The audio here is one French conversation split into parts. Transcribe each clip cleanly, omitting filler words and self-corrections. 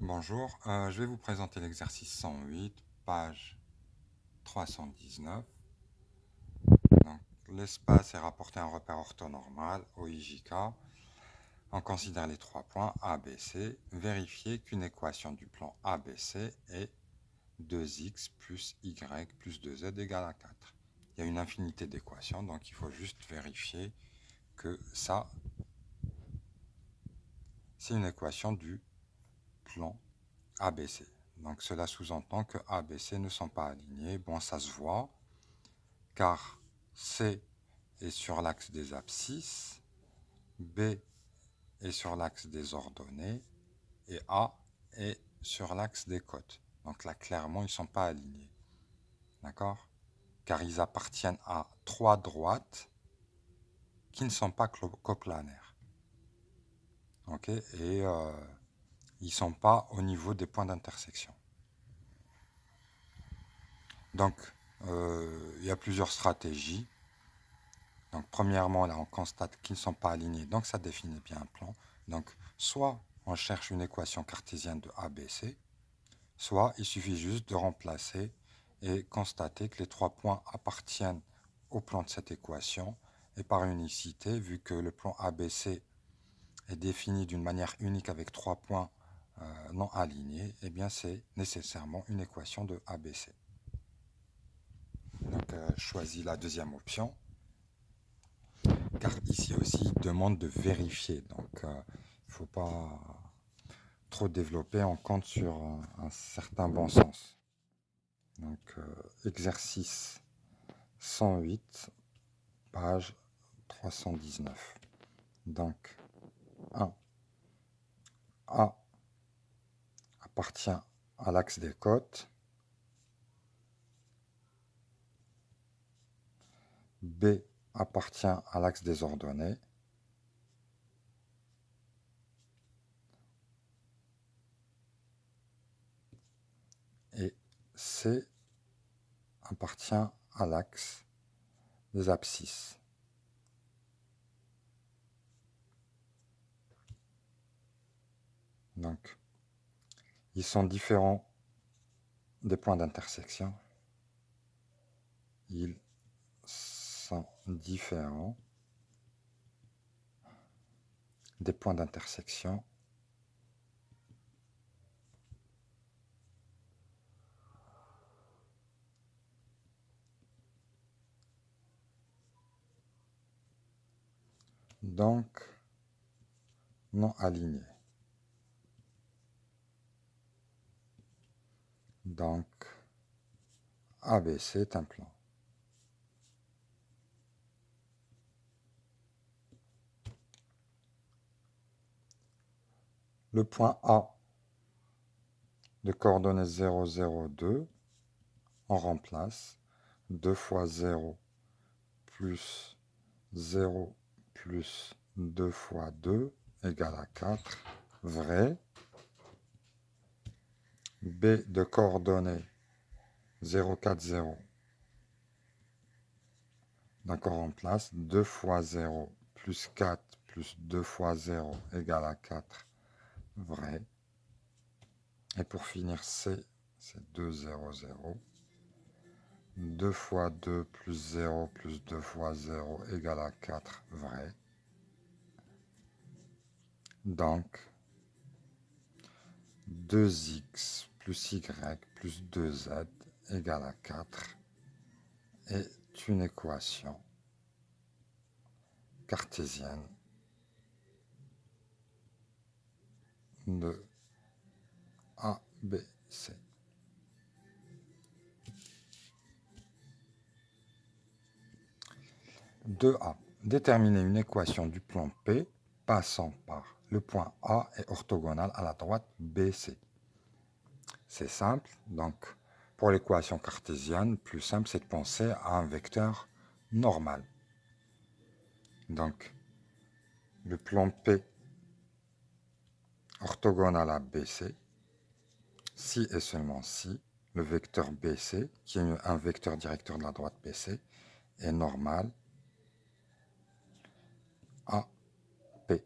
Bonjour, je vais vous présenter l'exercice 108, page 319. Donc, l'espace est rapporté à un repère orthonormal, OIJK. On considère les trois points A, B, C. Vérifier qu'une équation du plan ABC est 2x plus y plus 2z égale à 4. Il y a une infinité d'équations, donc il faut juste vérifier que ça, c'est une équation du plan ABC. Donc cela sous-entend que A, B, C ne sont pas alignés. Bon, ça se voit, car C est sur l'axe des abscisses, B est sur l'axe des ordonnées, et A est sur l'axe des côtes. Donc là, clairement, ils ne sont pas alignés. D'accord? Car ils appartiennent à trois droites qui ne sont pas coplanaires. Ok? Et ils ne sont pas au niveau des points d'intersection. Donc, il y a plusieurs stratégies. Donc, premièrement, là, on constate qu'ils ne sont pas alignés, donc ça définit bien un plan. Donc, soit on cherche une équation cartésienne de ABC, soit il suffit juste de remplacer et constater que les trois points appartiennent au plan de cette équation. Et par unicité, vu que le plan ABC est défini d'une manière unique avec trois points non alignés, eh bien c'est nécessairement une équation de ABC. Donc, je choisis la deuxième option. Car ici aussi, il demande de vérifier. Donc, il ne faut pas trop développer. On compte sur un certain bon sens. Donc, exercice 108, page 319. Donc, 1. A appartient à l'axe des côtes. B appartient à l'axe des ordonnées. Et C appartient à l'axe des abscisses. Donc, ils sont différents des points d'intersection. Ils sont différents des points d'intersection. Donc, non alignés. Donc, ABC est un plan. Le point A de coordonnées 0, 0, 2, on remplace 2 fois 0 plus 0 plus 2 fois 2 égale à 4, vrai. B de coordonnées 0, 4, 0. Donc on remplace 2 fois 0 plus 4 plus 2 fois 0 égale à 4, vrai. Et pour finir, C, c'est 2, 0, 0. 2 fois 2 plus 0 plus 2 fois 0 égale à 4, vrai. Donc, 2x plus y plus 2z égale à 4 est une équation cartésienne de A, B, C. 2a. Déterminer une équation du plan P passant par le point A et orthogonale à la droite BC. C'est simple, donc pour l'équation cartésienne, plus simple c'est de penser à un vecteur normal. Donc le plan P orthogonal à BC, si et seulement si le vecteur BC, qui est un vecteur directeur de la droite BC, est normal à P.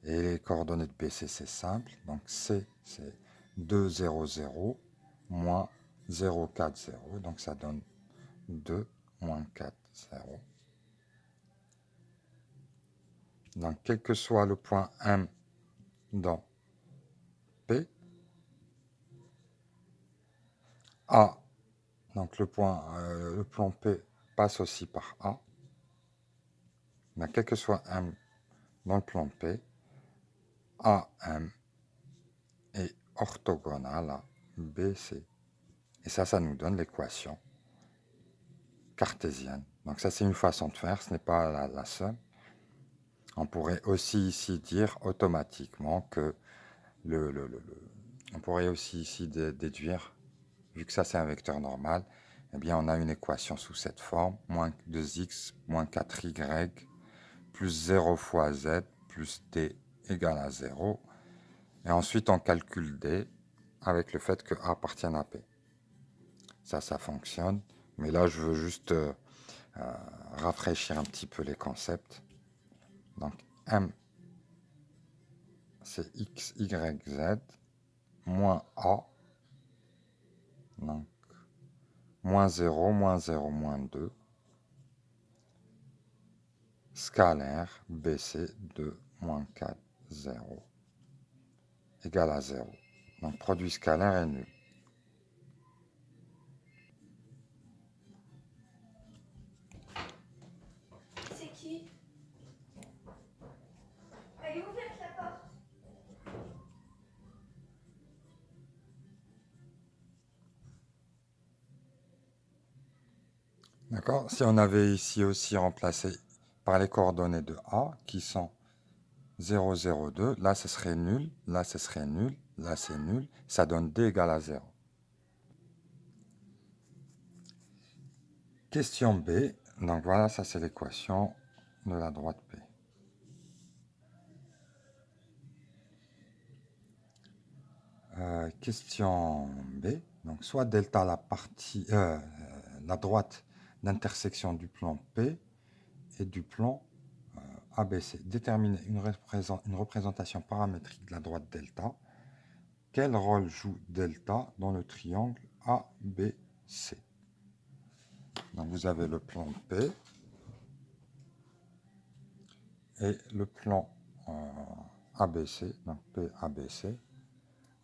Et les coordonnées de BC, c'est simple. Donc C, c'est 2, 0, 0, moins 0, 4, 0. Donc ça donne 2, moins 4, 0. Donc quel que soit le point M dans P, A, donc le plan P passe aussi par A. Mais quel que soit M dans le plan P, AM est orthogonal à BC. Et ça nous donne l'équation cartésienne. Donc ça, c'est une façon de faire, ce n'est pas la seule. On pourrait aussi ici dire automatiquement que on pourrait aussi ici déduire, vu que ça c'est un vecteur normal, eh bien on a une équation sous cette forme, moins 2x moins 4y plus 0 fois z plus d égale à 0. Et ensuite on calcule d avec le fait que A appartient à P. Ça fonctionne. Mais là, je veux juste rafraîchir un petit peu les concepts. Donc, M, c'est x, y, z, moins A. Donc, moins 0, moins 0, moins 2. Scalaire, BC, 2, moins 4, 0. Égale à 0. Donc, produit scalaire est nul. C'est qui? Allez ouvrir la porte. D'accord? Si on avait ici aussi remplacé par les coordonnées de A, qui sont 0, 0, 2, là ce serait nul, là ce serait nul, là c'est nul, ça donne D égale à 0. Question B, donc voilà, ça c'est l'équation de la droite P. Question B, donc soit delta la droite d'intersection du plan P et du plan ABC. Déterminer une représentation paramétrique de la droite delta. Quel rôle joue delta dans le triangle ABC? Donc vous avez le plan P et le plan ABC, donc PABC.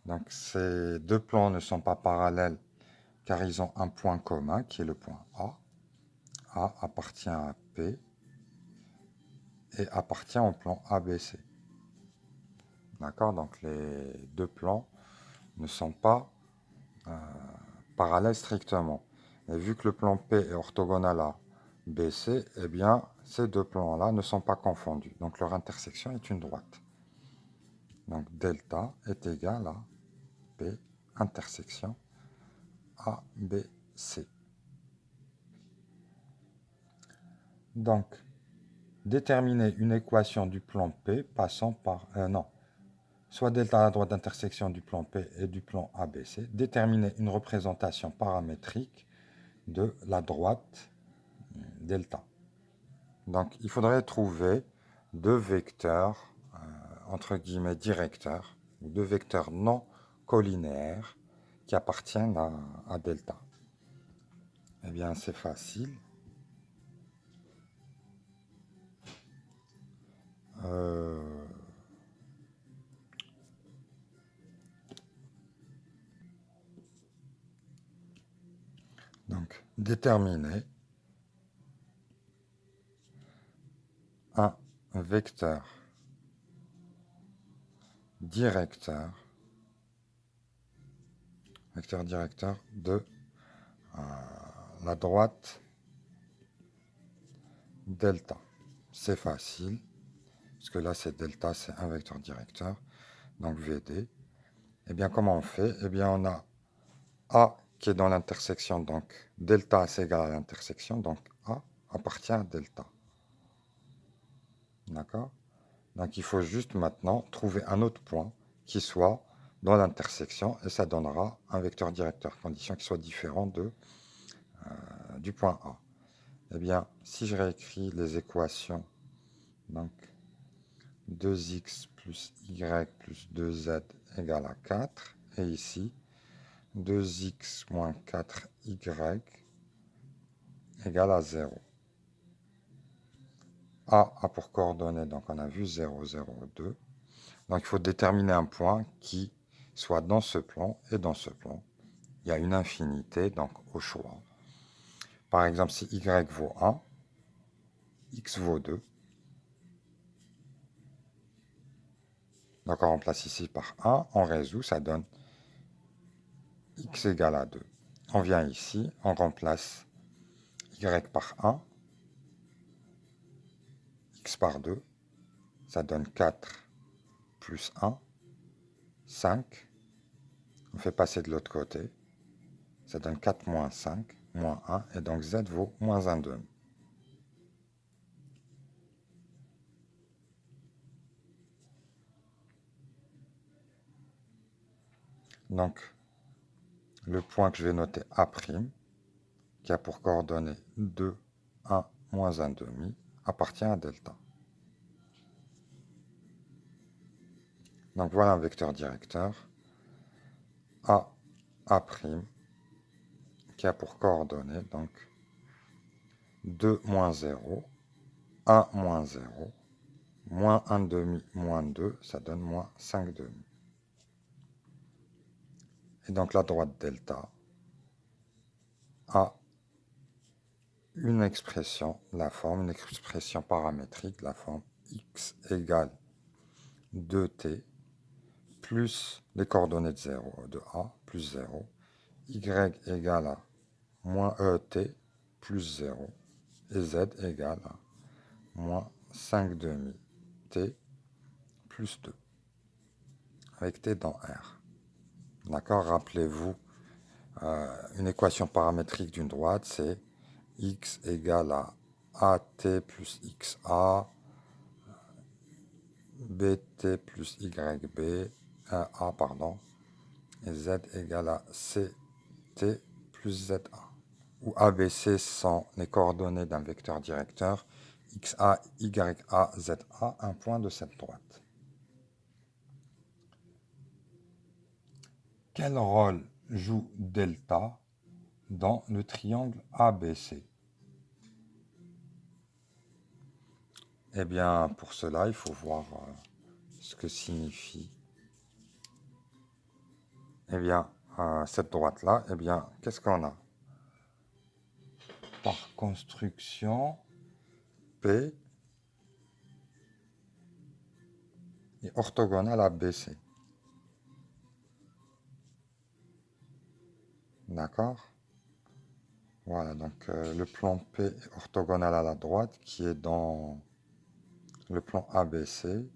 Donc ces deux plans ne sont pas parallèles car ils ont un point commun qui est le point A. A appartient à P et appartient au plan ABC. D'accord? Donc les deux plans ne sont pas parallèles strictement. Et vu que le plan P est orthogonal à BC, eh bien ces deux plans-là ne sont pas confondus. Donc leur intersection est une droite. Donc delta est égal à P intersection ABC. Donc, déterminer une équation du plan P passant par... non, soit delta à la droite d'intersection du plan P et du plan ABC. Déterminer une représentation paramétrique de la droite delta. Donc, il faudrait trouver deux vecteurs, entre guillemets, directeurs, ou deux vecteurs non collinéaires qui appartiennent à delta. Eh bien, c'est facile. Donc, déterminer un vecteur directeur de la droite delta. C'est facile, parce que là c'est delta, c'est un vecteur directeur, donc VD. Eh bien comment on fait? Eh bien on a A qui est dans l'intersection, donc delta c'est égal à l'intersection, donc A appartient à delta. D'accord? Donc il faut juste maintenant trouver un autre point qui soit dans l'intersection, et ça donnera un vecteur directeur, condition qu'il soit différent du point A. Eh bien, si je réécris les équations, donc 2x plus y plus 2z égale à 4. Et ici, 2x moins 4y égale à 0. A pour coordonnées, donc on a vu 0, 0, 2. Donc il faut déterminer un point qui soit dans ce plan et dans ce plan. Il y a une infinité, donc au choix. Par exemple, si y vaut 1, x vaut 2. Donc on remplace ici par 1, on résout, ça donne x égale à 2. On vient ici, on remplace y par 1, x par 2, ça donne 4 plus 1, 5. On fait passer de l'autre côté, ça donne 4 moins 5, moins 1, et donc z vaut moins 1 demi. Donc, le point que je vais noter A', qui a pour coordonnées 2, 1, moins 1 demi, appartient à delta. Donc voilà un vecteur directeur, A', qui a pour coordonnées donc 2, moins 0, 1, moins 0, moins 1 demi, moins 2, ça donne moins 5 demi. Et donc la droite delta a une expression, une expression paramétrique, la forme x égale 2t plus les coordonnées de 0, de a plus 0, y égale à moins t plus 0, et z égale à moins 5 demi t plus 2, avec t dans R. D'accord? Rappelez-vous, une équation paramétrique d'une droite, c'est x égale à at plus xa, bt plus yb, a, pardon, et z égale à ct plus za, où ABC sont les coordonnées d'un vecteur directeur, xa, ya, za, un point de cette droite. Quel rôle joue delta dans le triangle ABC? Eh bien, pour cela, il faut voir ce que signifie. Eh bien, cette droite-là, eh bien, qu'est-ce qu'on a? Par construction, P est orthogonale à BC. D'accord? Voilà, donc le plan P est orthogonal à la droite qui est dans le plan ABC.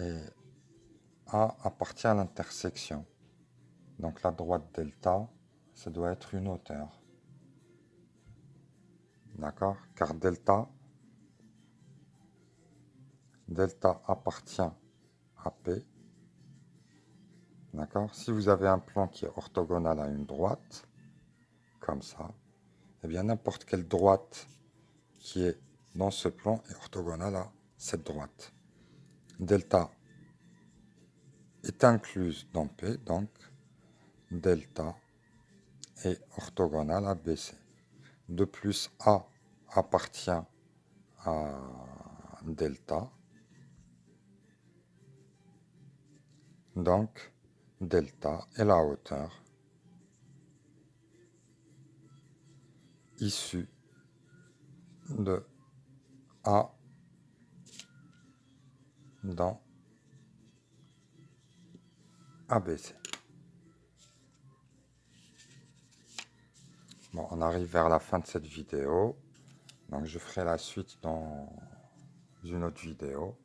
Et A appartient à l'intersection. Donc la droite delta, ça doit être une hauteur. D'accord? Car delta appartient à P. D'accord? Si vous avez un plan qui est orthogonal à une droite, comme ça, eh bien n'importe quelle droite qui est dans ce plan est orthogonale à cette droite. Delta est incluse dans P, donc delta est orthogonale à BC. De plus, A appartient à delta, donc delta est la hauteur issue de A dans ABC. Bon, on arrive vers la fin de cette vidéo, donc je ferai la suite dans une autre vidéo.